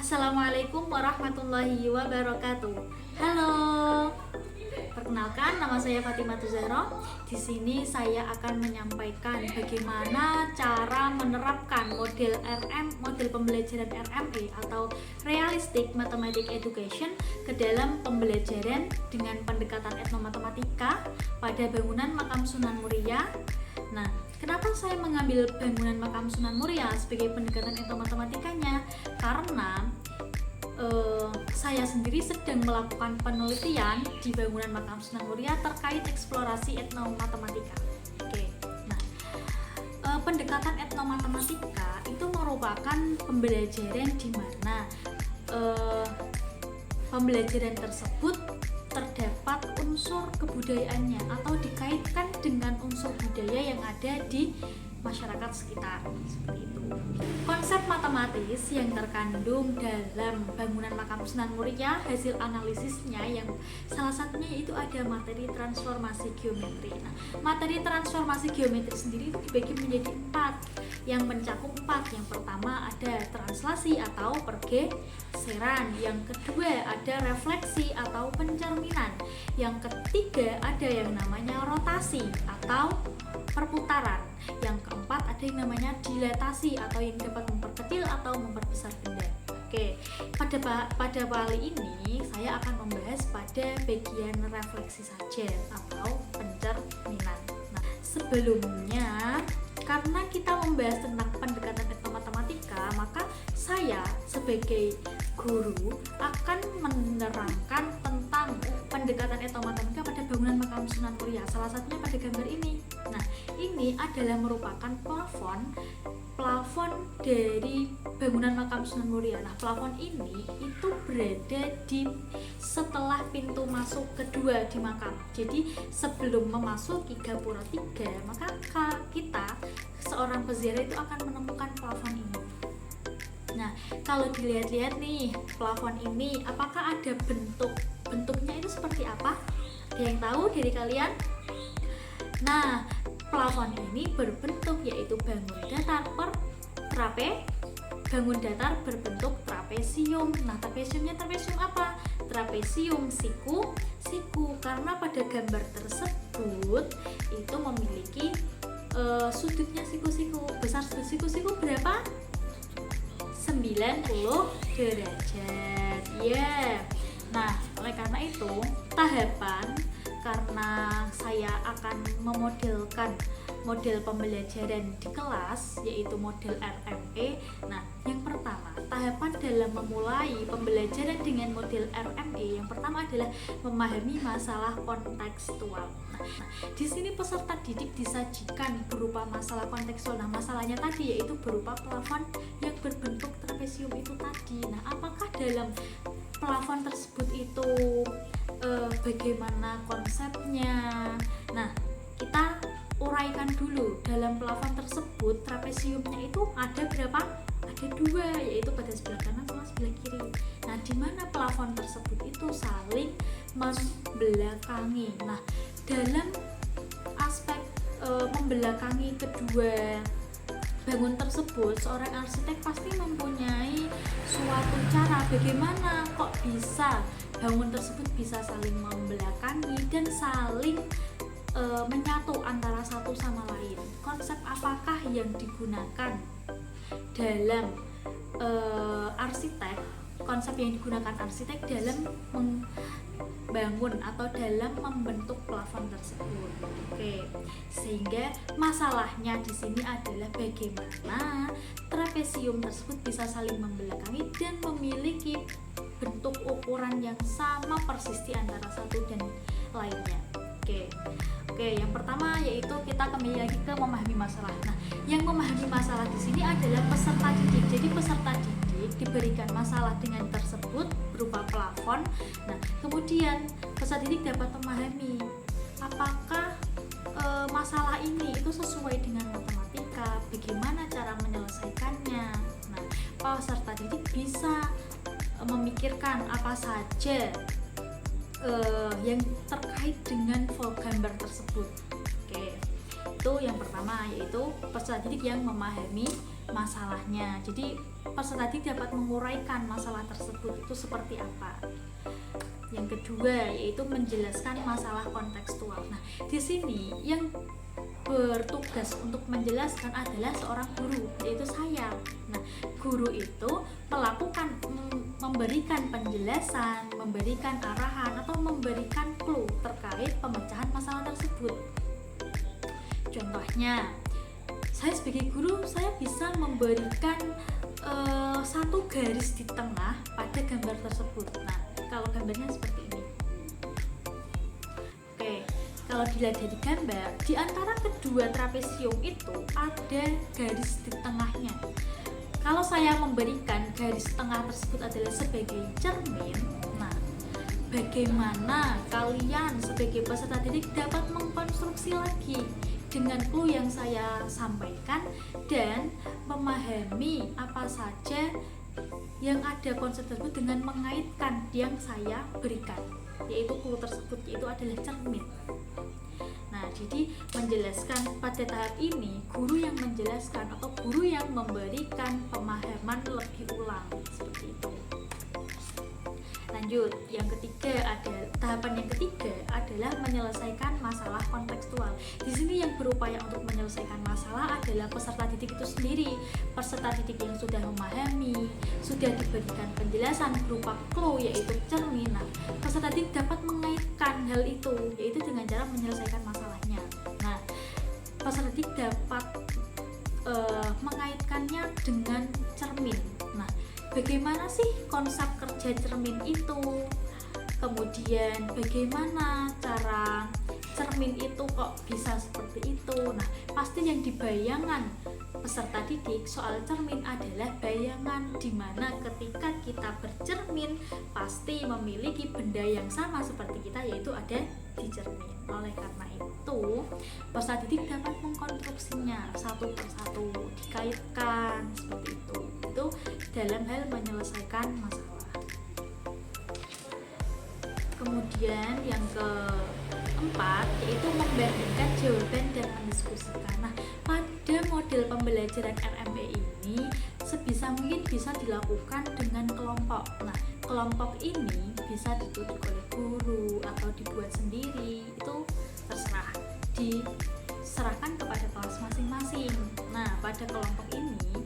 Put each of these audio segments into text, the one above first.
Assalamualaikum warahmatullahi wabarakatuh. Halo, perkenalkan nama saya Fatimah Zahra. Di sini saya akan menyampaikan bagaimana cara menerapkan model model pembelajaran RME atau Realistic Mathematics Education ke dalam pembelajaran dengan pendekatan etnomatematika pada bangunan Makam Sunan Muria. Nah, kenapa saya mengambil bangunan Makam Sunan Muria sebagai pendekatan etnomatematikanya? Karena saya sendiri sedang melakukan penelitian di bangunan Makam Sunan Muria terkait eksplorasi etnomatematika. Oke, nah, pendekatan etnomatematika itu merupakan pembelajaran di mana pembelajaran tersebut terdapat unsur kebudayaannya atau dikaitkan dengan unsur budaya yang ada di masyarakat sekitar, seperti itu. Konsep matematis yang terkandung dalam bangunan Makam Sunan Muria, hasil analisisnya yang salah satunya yaitu ada materi transformasi geometri. Nah, materi transformasi geometri sendiri dibagi menjadi 4 yang mencakup 4. Yang pertama ada translasi atau pergeseran, yang kedua ada refleksi atau pencerminan, yang ketiga ada yang namanya rotasi atau perputaran, yang keempat ada yang namanya dilatasi atau yang dapat memperkecil atau memperbesar benda. Oke, pada kali ini saya akan membahas pada bagian refleksi saja atau pencerminan. Nah, sebelumnya karena kita membahas tentang pendekatan etnomatematika, maka saya sebagai guru akan menerangkan tentang pendekatan etnomatematika pada bangunan Makam Sunan Muria. Salah satunya pada gambar ini. Nah, ini adalah merupakan plafon dari bangunan Makam Sunan Muria. Nah, plafon ini itu berada di setelah pintu masuk kedua di makam. Jadi sebelum memasuki gapura 3, maka kita seorang peziarah itu akan menemukan plafon ini. Nah, kalau dilihat-lihat nih plafon ini, apakah ada bentuknya itu seperti apa? Ada yang tahu dari kalian? Nah, plafon ini berbentuk yaitu bangun datar bangun datar berbentuk trapesium. Nah, trapesium apa? Trapesium siku karena pada gambar tersebut itu memiliki sudutnya siku. Besar sudut siku berapa? 90 derajat. Nah, oleh karena itu tahapan karena saya akan memodelkan model pembelajaran di kelas yaitu model RME. Nah, yang pertama, tahapan dalam memulai pembelajaran dengan model RME yang pertama adalah memahami masalah kontekstual. Nah, di sini peserta didik disajikan berupa masalah kontekstual. Nah, masalahnya tadi yaitu berupa plafon yang berbentuk trapesium itu tadi. Nah, apakah dalam plafon tersebut itu bagaimana konsepnya? Nah, kita uraikan dulu. Dalam plafon tersebut trapesiumnya itu ada berapa? Ada 2, yaitu pada sebelah kanan sama sebelah kiri. Nah, di mana plafon tersebut itu saling membelakangi. Nah, dalam aspek membelakangi kedua bangun tersebut, seorang arsitek pasti mempunyai suatu cara bagaimana kok bisa bangun tersebut bisa saling membelakangi dan saling menyatu antara satu sama lain. Konsep apakah yang digunakan dalam arsitek? Konsep yang digunakan arsitek dalam membangun atau dalam membentuk plafon tersebut. Oke, sehingga masalahnya di sini adalah bagaimana trapesium tersebut bisa saling membelakangi dan memiliki bentuk ukuran yang sama persis di antara satu dan lainnya. Oke, yang pertama yaitu kita kembali lagi ke memahami masalah. Nah, yang memahami masalah di sini adalah peserta didik. Jadi peserta didik diberikan masalah dengan tersebut berupa plafon. Nah, kemudian peserta didik dapat memahami apakah masalah ini itu sesuai dengan matematika, bagaimana cara menyelesaikannya. Nah, peserta didik bisa memikirkan apa saja yang terkait dengan gambar tersebut. Oke, itu yang pertama yaitu peserta didik yang memahami masalahnya. Jadi peserta didik dapat menguraikan masalah tersebut itu seperti apa. Yang kedua yaitu menjelaskan masalah kontekstual. Nah, di sini yang bertugas untuk menjelaskan adalah seorang guru, yaitu saya. Nah, guru itu memberikan penjelasan, memberikan arahan atau memberikan clue terkait pemecahan masalah tersebut. Contohnya, saya sebagai guru, saya bisa memberikan satu garis di tengah pada gambar tersebut. Nah, kalau gambarnya seperti ini. Oke, kalau dilihat dari gambar, di antara kedua trapesium itu ada garis di tengahnya. Kalau saya memberikan garis tengah tersebut adalah sebagai cermin, nah, bagaimana kalian sebagai peserta didik dapat mengkonstruksi lagi dengan clue yang saya sampaikan dan memahami apa saja yang ada konsep tersebut dengan mengaitkan yang saya berikan, yaitu clue tersebut, yaitu adalah cermin. Nah, jadi menjelaskan pada tahap ini guru yang menjelaskan atau guru yang memberikan pemahaman lebih ulang seperti itu. Lanjut, yang ketiga tahapan yang ketiga adalah menyelesaikan masalah kontekstual. Di sini yang berupaya untuk menyelesaikan masalah adalah peserta didik itu sendiri. Peserta didik yang sudah memahami, sudah diberikan penjelasan berupa clue yaitu cermin. Nah, peserta didik dapat mengaitkan hal itu yaitu dengan cara menyelesaikan masalahnya. Nah, peserta didik dapat mengaitkannya dengan cermin. Nah, bagaimana sih konsep kerja cermin itu? Kemudian bagaimana cara cermin itu kok bisa seperti itu? Nah, pasti yang dibayangkan peserta didik soal cermin adalah bayangan di mana ketika kita bercermin pasti memiliki benda yang sama seperti kita, yaitu ada di cermin. Oleh karena itu, peserta didik dapat mengkonstruksinya satu persatu, dikaitkan seperti itu. Itu dalam hal menyelesaikan masalah. Kemudian yang keempat yaitu membandingkan jawaban dan mendiskusikan. Nah, pada model pembelajaran RMB ini sebisa mungkin bisa dilakukan dengan kelompok. Nah, kelompok ini bisa ditutup oleh guru atau dibuat sendiri, itu terserah, diserahkan kepada kelas masing-masing. Nah, pada kelompok ini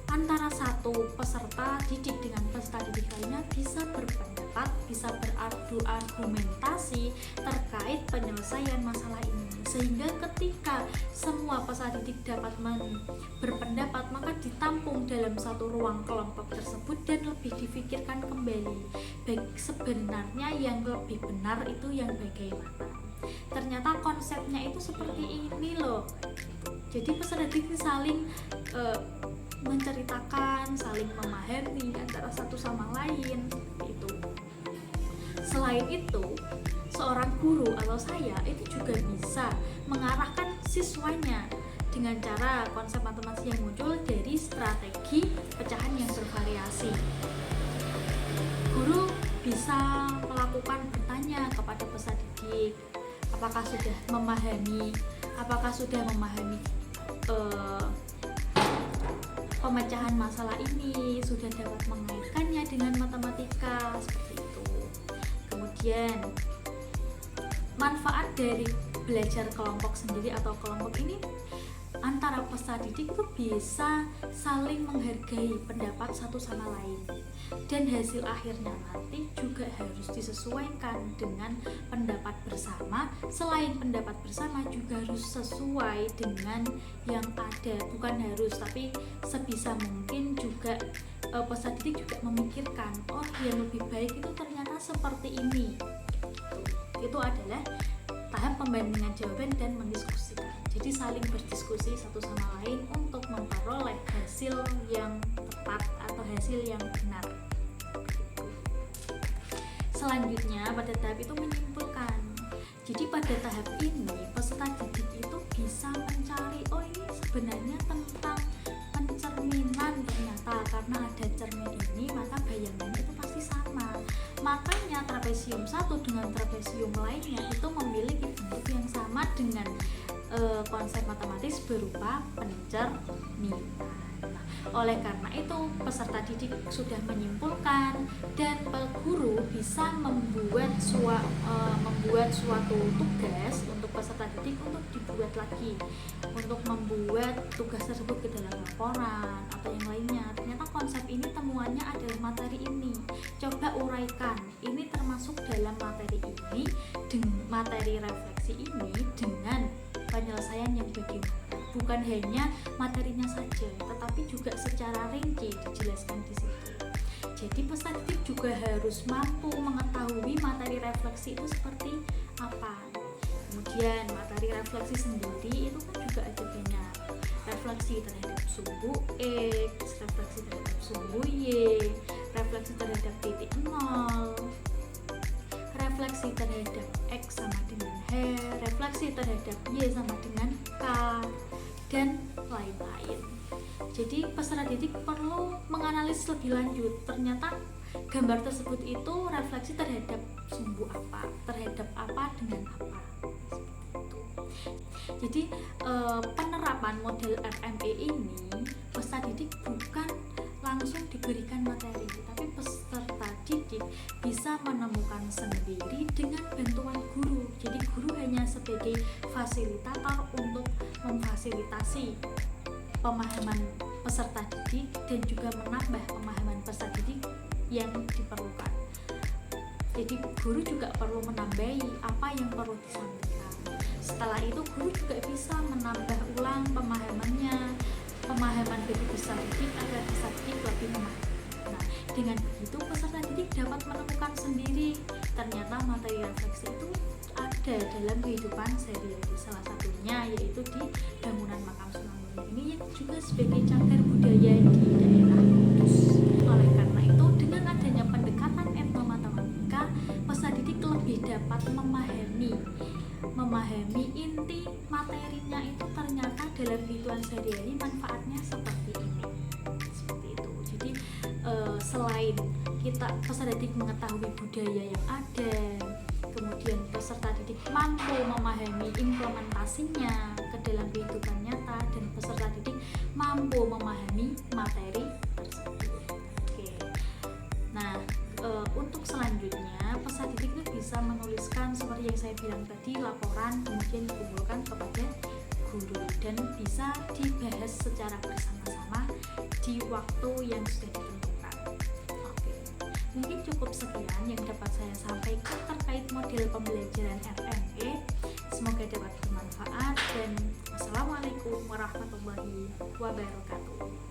antara satu peserta didik dengan peserta didik lainnya bisa berpendapat, bisa beradu argumentasi terkait penyelesaian masalah ini, sehingga ketika semua peserta didik dapat berpendapat maka ditampung dalam satu ruang kelompok tersebut dan lebih difikirkan kembali baik sebenarnya yang lebih benar itu yang bagaimana. Ternyata konsepnya itu seperti ini loh. Jadi peserta didik saling menceritakan, saling memahami antara satu sama lain itu. Selain itu, seorang guru atau saya itu juga bisa mengarahkan siswanya dengan cara konsep matematis yang muncul dari strategi pecahan yang bervariasi. Guru bisa melakukan bertanya kepada peserta didik, apakah sudah memahami pemecahan masalah ini, sudah dapat mengaitkannya dengan matematika seperti itu. Kemudian manfaat dari belajar kelompok sendiri atau kelompok ini antara peserta didik itu bisa saling menghargai pendapat satu sama lain, dan hasil akhirnya nanti juga harus disesuaikan dengan pendapat bersama. Selain pendapat bersama juga harus sesuai dengan yang ada, bukan harus tapi sebisa mungkin juga peserta didik juga memikirkan, oh yang lebih baik itu ternyata seperti ini. Itu adalah tahap pembandingan jawaban dan mendiskusikan. Jadi saling berdiskusi satu sama lain untuk memperoleh hasil yang tepat atau hasil yang benar. Selanjutnya pada tahap itu menyimpulkan. Jadi pada tahap ini peserta didik itu bisa mencari, oh ini sebenarnya tentang pencerminan, ternyata karena ada cermin ini maka bayangannya itu pasti sama. Makanya trapesium satu dengan trapesium lainnya itu memiliki bentuk yang sama dengan konsep matematis berupa pencerminan. Nah, oleh karena itu peserta didik sudah menyimpulkan dan guru bisa membuat suatu tugas untuk peserta didik untuk dibuat lagi, untuk membuat tugas tersebut ke dalam laporan atau yang lainnya. Ternyata konsep ini temuannya adalah materi ini, coba uraikan ini termasuk dalam materi ini, materi refleksi ini dengan penyelesaian yang bagaimana. Bukan hanya materinya saja, tetapi juga secara rinci dijelaskan di situ. Jadi peserta didik juga harus mampu mengetahui materi refleksi itu seperti apa. Kemudian materi refleksi sendiri itu kan juga ada banyak. Refleksi terhadap sumbu X, refleksi terhadap sumbu Y, refleksi terhadap titik nol, refleksi terhadap X sama dengan H, refleksi terhadap Y sama dengan K, dan lain-lain. Jadi peserta didik perlu menganalisis lebih lanjut, ternyata gambar tersebut itu refleksi terhadap sumbu apa, terhadap apa dengan apa. Jadi penerapan model RME ini peserta didik bukan langsung diberikan materi, tapi peserta didik bisa menemukan sendiri dengan bantuan guru. Jadi guru hanya sebagai fasilitator untuk memfasilitasi pemahaman peserta didik dan juga menambah pemahaman peserta didik yang diperlukan. Jadi guru juga perlu menambahi apa yang perlu disampaikan. Setelah itu guru juga bisa menambah ulang pemahaman bagi peserta didik agar peserta didik lebih memahami. Nah, dengan begitu peserta didik dapat menemukan sendiri ternyata materi refleksi itu ada dalam kehidupan sehari-hari. Salah satunya yaitu di bangunan makam Sunan Muria ini yang juga sebagai cagar budaya di daerah Kudus. Oleh karena itu, dengan adanya pendekatan etnomatematika, peserta didik lebih dapat memahami inti materinya itu ternyata dalam kehidupan sehari-hari manfaatnya seperti ini. Seperti itu. Jadi selain kita peserta didik mengetahui budaya yang ada, kemudian peserta didik mampu memahami implementasinya ke dalam kehidupan nyata, dan peserta didik mampu memahami materi tersebut. Oke. Nah, untuk selanjutnya peserta didik itu bisa menuliskan seperti yang saya bilang tadi, laporan kemudian dikumpulkan kepada guru dan bisa dibahas secara bersama-sama di waktu yang sudah ditentukan. Oke. Mungkin cukup sekian yang dapat saya sampaikan terkait model pembelajaran RME. Semoga dapat bermanfaat dan wassalamualaikum warahmatullahi wabarakatuh.